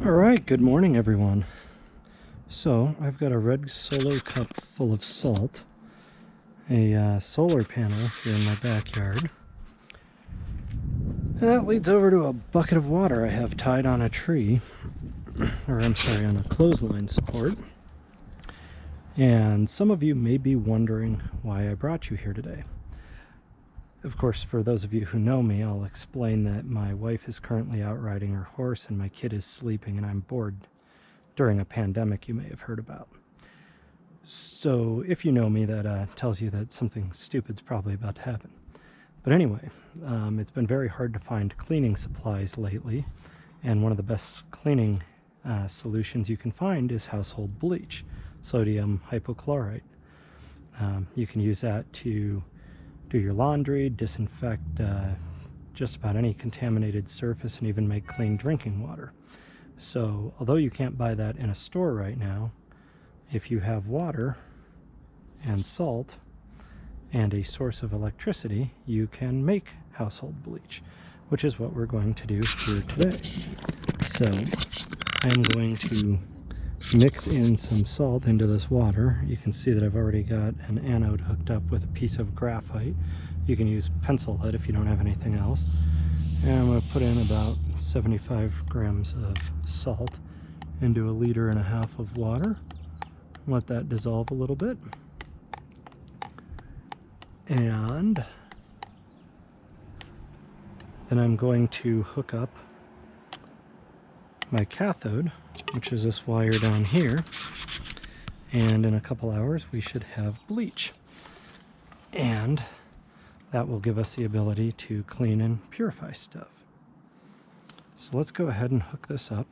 Alright, good morning everyone. So I've got a red solo cup full of salt, a solar panel here in my backyard, and that leads over to a bucket of water I have tied on a tree, or I'm sorry, on a clothesline support. And some of you may be wondering why I brought you here today. Of course, for those of you who know me, I'll explain that my wife is currently out riding her horse and my kid is sleeping and I'm bored during a pandemic you may have heard about. So if you know me, that tells you that something stupid's probably about to happen. But anyway, it's been very hard to find cleaning supplies lately, and one of the best cleaning solutions you can find is household bleach, sodium hypochlorite. You can use that to do your laundry, disinfect just about any contaminated surface, and even make clean drinking water. So although you can't buy that in a store right now, if you have water and salt and a source of electricity, you can make household bleach, which is what we're going to do here today. So I'm going to mix in some salt into this water. You can see that I've already got an anode hooked up with a piece of graphite. You can use pencil lead if you don't have anything else. And I'm going to put in about 75 grams of salt into 1.5 liters of water. Let that dissolve a little bit. And then I'm going to hook up my cathode, which is this wire down here, and in a couple hours we should have bleach, and that will give us the ability to clean and purify stuff. So let's go ahead and hook this up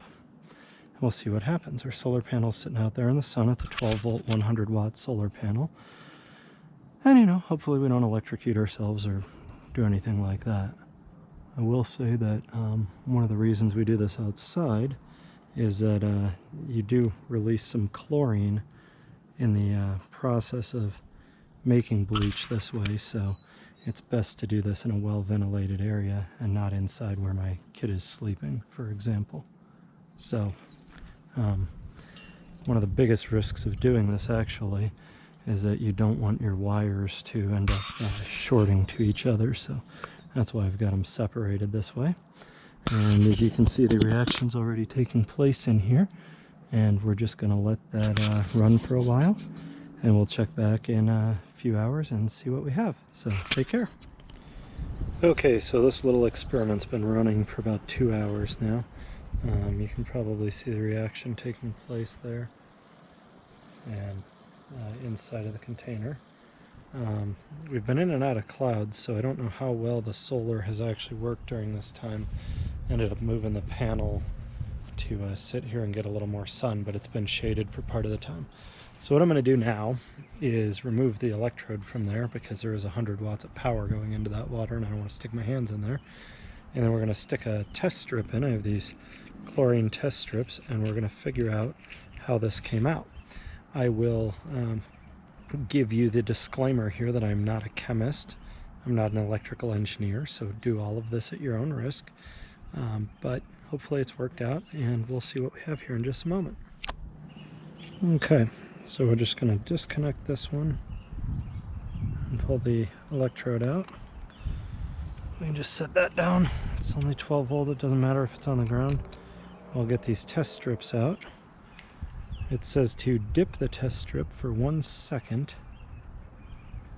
and we'll see what happens. Our solar panel's sitting out there in the sun. It's a 12 volt 100 watt solar panel, and you know, hopefully we don't electrocute ourselves or do anything like that. I will say that one of the reasons we do this outside is that you do release some chlorine in the process of making bleach this way, so it's best to do this in a well-ventilated area and not inside where my kid is sleeping, for example. So one of the biggest risks of doing this actually is that you don't want your wires to end up shorting to each other, so that's why I've got them separated this way. And as you can see, the reaction's already taking place in here, and we're just going to let that run for a while, and we'll check back in a few hours and see what we have. So take care. Okay, so this little experiment's been running for about 2 hours now. You can probably see the reaction taking place there and inside of the container. We've been in and out of clouds, so I don't know how well the solar has actually worked during this time. Ended up moving the panel to sit here and get a little more sun, but it's been shaded for part of the time. So what I'm going to do now is remove the electrode from there, because there is 100 watts of power going into that water and I don't want to stick my hands in there. And then we're going to stick a test strip in. I have these chlorine test strips, and we're going to figure out how this came out. I will give you the disclaimer here that I'm not a chemist, I'm not an electrical engineer, so do all of this at your own risk, but hopefully it's worked out, and we'll see what we have here in just a moment. Okay, so we're just going to disconnect this one and pull the electrode out. We can just set that down. It's only 12 volt, it doesn't matter if it's on the ground. I'll get these test strips out. It says to dip the test strip for 1 second,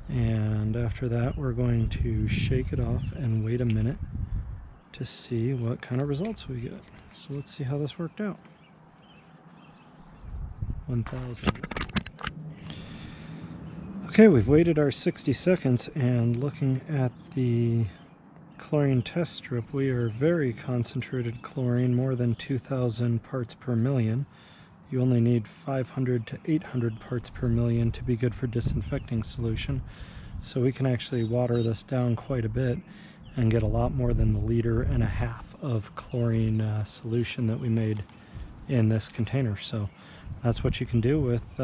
and after that we're going to shake it off and wait a minute to see what kind of results we get. So let's see how this worked out. 1000. Okay, we've waited our 60 seconds, and looking at the chlorine test strip, we are very concentrated chlorine, more than 2,000 parts per million. You only need 500 to 800 parts per million to be good for disinfecting solution. So we can actually water this down quite a bit and get a lot more than the 1.5 liters of chlorine solution that we made in this container. So that's what you can do with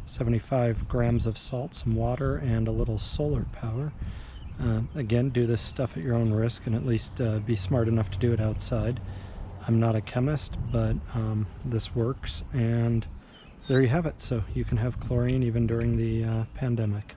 75 grams of salt, some water, and a little solar power. Again, do this stuff at your own risk, and at least be smart enough to do it outside. I'm not a chemist, but this works, and there you have it. So you can have chlorine even during the pandemic.